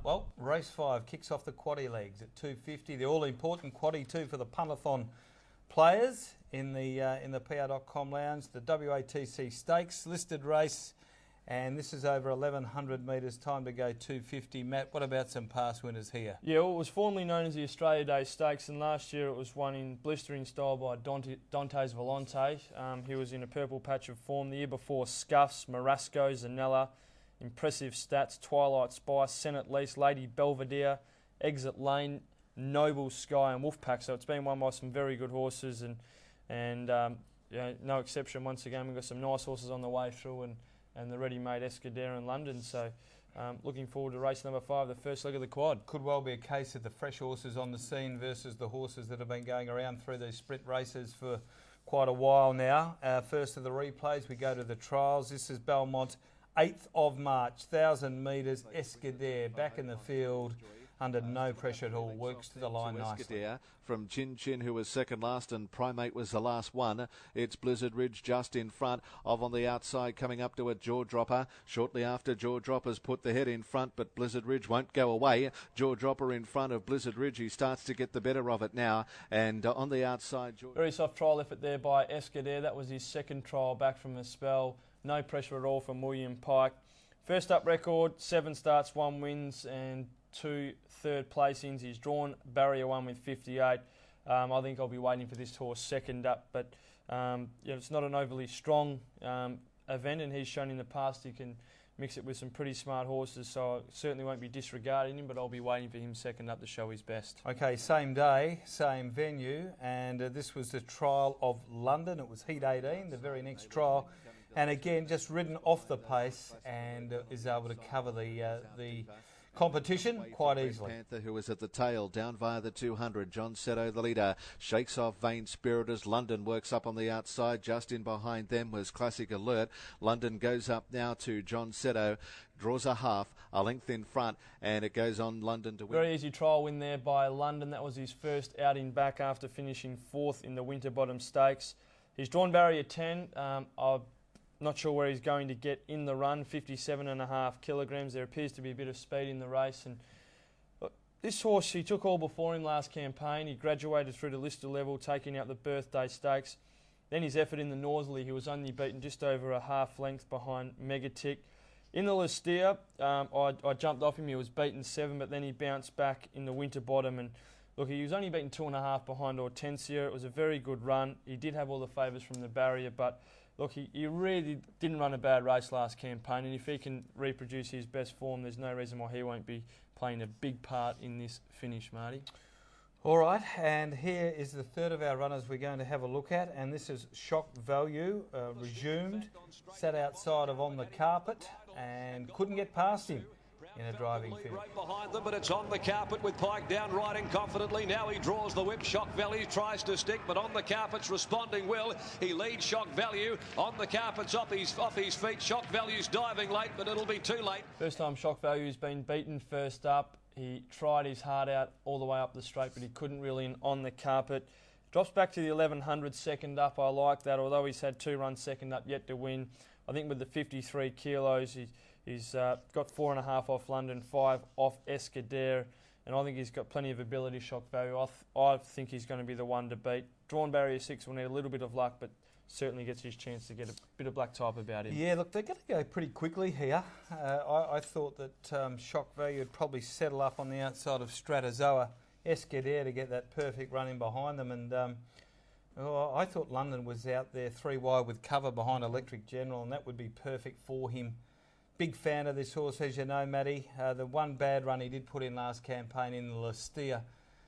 Well, race 5 kicks off the quaddie legs at 250. The all-important quaddie 2 for the puntathon players in the PR.com lounge. The WATC Stakes listed race, and this is over 1,100 metres. Time to go 250. Matt, what about some past winners here? Yeah, well, it was formerly known as the Australia Day Stakes, and last year it was won in blistering style by Dantes Volante. He was in a purple patch of form. The year before, Scuffs, Marasco, Zanella. Impressive stats: Twilight Spice, Senate Lease, Lady Belvedere, Exit Lane, Noble Sky and Wolfpack. So it's been won by some very good horses, and no exception once again. We've got some nice horses on the way through, and the ready-made Escadere in London. So looking forward to race number 5, the first leg of the quad. Could well be a case of the fresh horses on the scene versus the horses that have been going around through these sprint races for quite a while now. First of the replays, we go to the trials. This is Belmont. 8th of March, 1,000 metres, Escadere back in the field under no pressure at all, works to the line nicely. Escadere from Chin Chin, who was second last, and Primate was the last one. It's Blizzard Ridge just in front of, on the outside, coming up to a Jaw Dropper. Shortly after, Jaw Dropper's put the head in front, but Blizzard Ridge won't go away. Jaw Dropper in front of Blizzard Ridge. He starts to get the better of it now, and on the outside... Very soft trial effort there by Escadere. That was his second trial back from a spell. No pressure at all from William Pike. First up record, 7 starts, 1 wins and 2 third placings. He's drawn barrier 1 with 58. I think I'll be waiting for this horse second up, but it's not an overly strong event, and he's shown in the past he can mix it with some pretty smart horses, so I certainly won't be disregarding him, but I'll be waiting for him second up to show his best. Okay, same day, same venue, and this was the trial of London. It was Heat 18, the very next trial. And again, just ridden off the pace and is able to cover the competition quite easily. Panther, who was at the tail, down via the 200. John Seto, the leader, shakes off Vain Spirit as London works up on the outside. Just in behind them was Classic Alert. London goes up now to John Seto, draws a half, a length in front, and it goes on London to win. Very easy trial win there by London. That was his first outing back after finishing 4th in the Winterbottom Stakes. He's drawn barrier 10. Not sure where he's going to get in the run, 57.5 kilograms. There appears to be a bit of speed in the race. And this horse, he took all before him last campaign. He graduated through to Lister level, taking out the Birthday Stakes. Then his effort in the Northerly, he was only beaten just over a half length behind Megatic. In the Lister, I jumped off him. He was beaten 7, but then he bounced back in the Winterbottom. And look, he was only beaten 2.5 behind Hortensia. It was a very good run. He did have all the favours from the barrier, but look, he really didn't run a bad race last campaign, and if he can reproduce his best form, there's no reason why he won't be playing a big part in this finish, Marty. All right, and here is the third of our runners we're going to have a look at, and this is Shock Value, resumed, sat outside of On the Carpet, and couldn't get past him in a driving field. Right behind them, but it's On the Carpet with Pike down riding confidently. Now he draws the whip. Shock Value tries to stick, but On the Carpet's responding well. He leads Shock Value. On the Carpet's off his feet. Shock Value's diving late, but it'll be too late. First time Shock Value's been beaten first up. He tried his heart out all the way up the straight, but he couldn't really in On the Carpet. Drops back to the 1,100 second up. I like that, although he's had 2 runs second up yet to win. I think with the 53 kilos, he's got 4.5 off London, 5 off Escadere, and I think he's got plenty of ability, Shock Value. I think he's going to be the one to beat. Drawn barrier 6 will need a little bit of luck, but certainly gets his chance to get a bit of black type about him. Yeah, look, they're going to go pretty quickly here. I thought that Shock Value would probably settle up on the outside of Stratazoa Escadere to get that perfect run in behind them, and I thought London was out there 3 wide with cover behind Electric General, and that would be perfect for him. Big fan of this horse, as you know, Matty. The one bad run he did put in last campaign in the Listea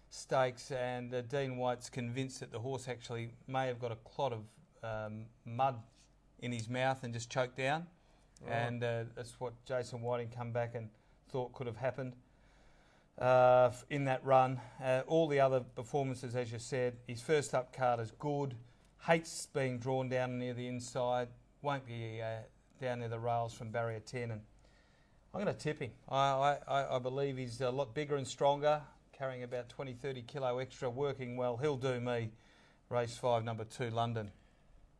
Stakes, and Dean White's convinced that the horse actually may have got a clot of mud in his mouth and just choked down. Oh. And that's what Jason Whiting come back and thought could have happened in that run. All the other performances, as you said, his first up card is good. Hates being drawn down near the inside. Won't be down near the rails from barrier 10, and I'm going to tip him. I believe he's a lot bigger and stronger, carrying about 20-30 kilo extra, working well. He'll do me. Race 5, number 2, London.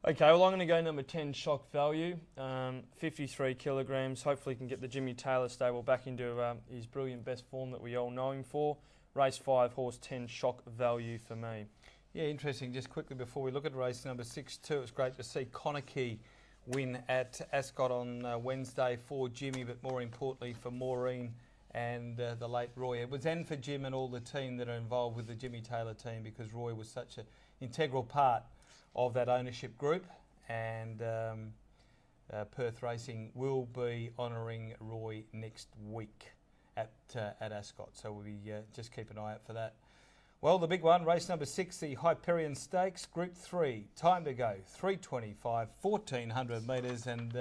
Okay, well, I'm going to go number 10, Shock Value, 53 kilograms. Hopefully he can get the Jimmy Taylor stable back into his brilliant best form that we all know him for. Race 5, horse 10, Shock Value for me. Yeah, interesting. Just quickly before we look at race number 6 too, it's great to see Conakry win at Ascot on Wednesday for Jimmy, but more importantly for Maureen and the late Roy Edwards, and for Jim and all the team that are involved with the Jimmy Taylor team, because Roy was such an integral part of that ownership group. And Perth Racing will be honouring Roy next week at Ascot, so we'll be just keep an eye out for that. Well, the big one, race number 6, the Hyperion Stakes, Group 3. Time to go, 3:25, 1,400 metres, and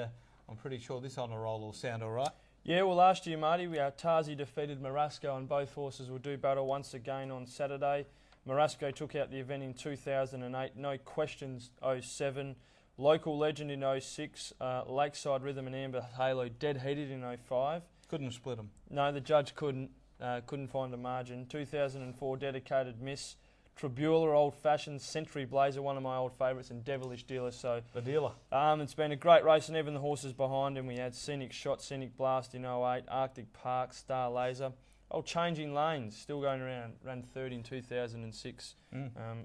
I'm pretty sure this honour roll will sound all right. Yeah, well, last year, Marty, Tarzi defeated Marasco, and both horses will do battle once again on Saturday. Marasco took out the event in 2008, no questions 07. Local Legend in 06, Lakeside Rhythm and Amber Halo dead heated in 05. Couldn't split them. No, the judge couldn't find a margin. 2004 Dedicated Miss, Tribula Old Fashioned, Century Blazer, one of my old favourites, and Devilish Dealer. So the dealer. It's been a great race, and even the horses behind him. We had Scenic Shot, Scenic Blast in 08, Arctic Park, Star Laser. Oh, Changing Lanes, still going around, ran third in 2006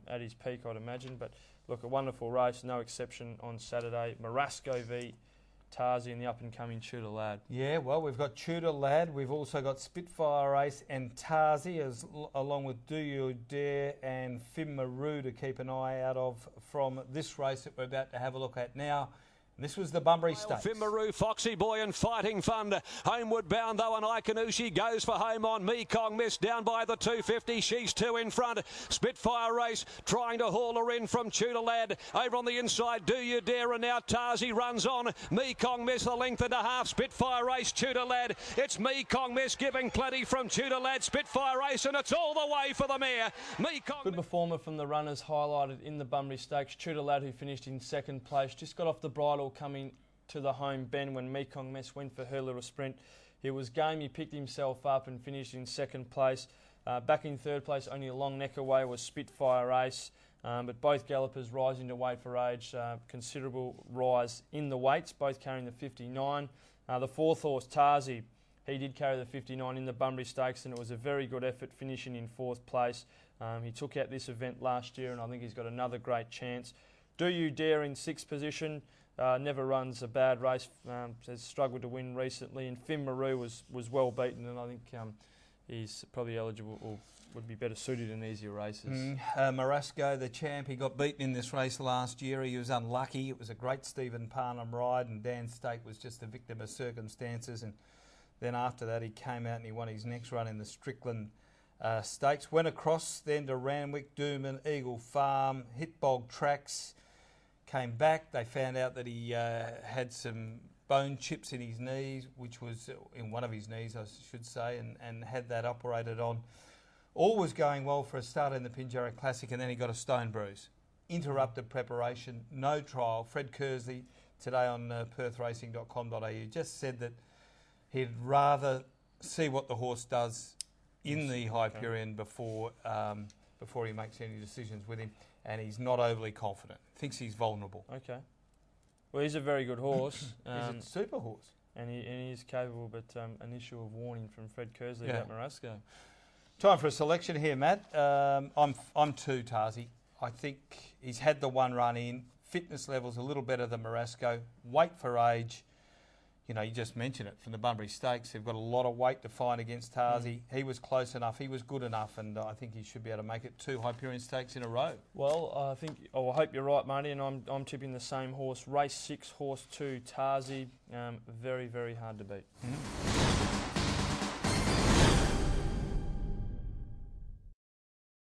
at his peak, I'd imagine. But look, a wonderful race, no exception on Saturday. Marasco v Tarzi and the up-and-coming Tudor Lad. Yeah, well, we've got Tudor Lad. We've also got Spitfire Race and Tarzi, along with Do You Dare and Finmaroo to keep an eye out of from this race that we're about to have a look at now. This was the Bunbury Stakes. Finmaroo, Foxy Boy and Fighting Fund. Homeward bound though, and Ikanushi goes for home on Mekong Miss down by the 250. She's 2 in front. Spitfire Race trying to haul her in from Tudor Lad. Over on the inside, Do You Dare, and now Tarzi runs on. Mekong Miss, a length and a half. Spitfire Race, Tudor Lad. It's Mekong Miss giving plenty from Tudor Lad. Spitfire Race, and it's all the way for the mare. Mekong. Good performer from the runners highlighted in the Bunbury Stakes. Tudor Lad, who finished in second place, just got off the bridle coming to the home bend when Mekong Miss went for her little sprint. He was game, he picked himself up and finished in second place. Back in third place, only a long neck away, was Spitfire Race. But both gallopers rising to weight for age, considerable rise in the weights, both carrying the 59. The fourth horse, Tarzi, he did carry the 59 in the Bunbury Stakes, and it was a very good effort, finishing in fourth place. He took out this event last year, and I think he's got another great chance. Do You Dare in sixth position. Never runs a bad race, has struggled to win recently, and Finmaroo was well beaten, and I think he's probably eligible or would be better suited in easier races. Marasco, the champ, he got beaten in this race last year. He was unlucky. It was a great Stephen Parnham ride, and Dan Stake was just the victim of circumstances. And then after that, he came out and he won his next run in the Strickland Stakes. Went across then to Randwick, Dooman, Eagle Farm, hit Bog Tracks. Came back, they found out that he had some bone chips in his knees, which was in one of his knees, I should say, and had that operated on. All was going well for a start in the Pinjarra Classic, and then he got a stone bruise. Interrupted preparation, no trial. Fred Kersley, today on perthracing.com.au, just said that he'd rather see what the horse does in the Hyperion before he makes any decisions with him. And he's not overly confident. Thinks he's vulnerable. Okay. Well, he's a very good horse. He's a super horse. And he is capable, but an issue of warning from Fred Kersley about Marasco. Time for a selection here, Matt. I'm 2, Tarzi. I think he's had the one run in. Fitness level's a little better than Marasco. Weight for age. You know, you just mentioned it from the Bunbury Stakes. They've got a lot of weight to find against Tarzi. He was close enough. He was good enough, and I think he should be able to make it 2 Hyperion Stakes in a row. Well, I hope you're right, Marty, and I'm tipping the same horse. Race 6, horse 2, Tarzi. Very, very hard to beat.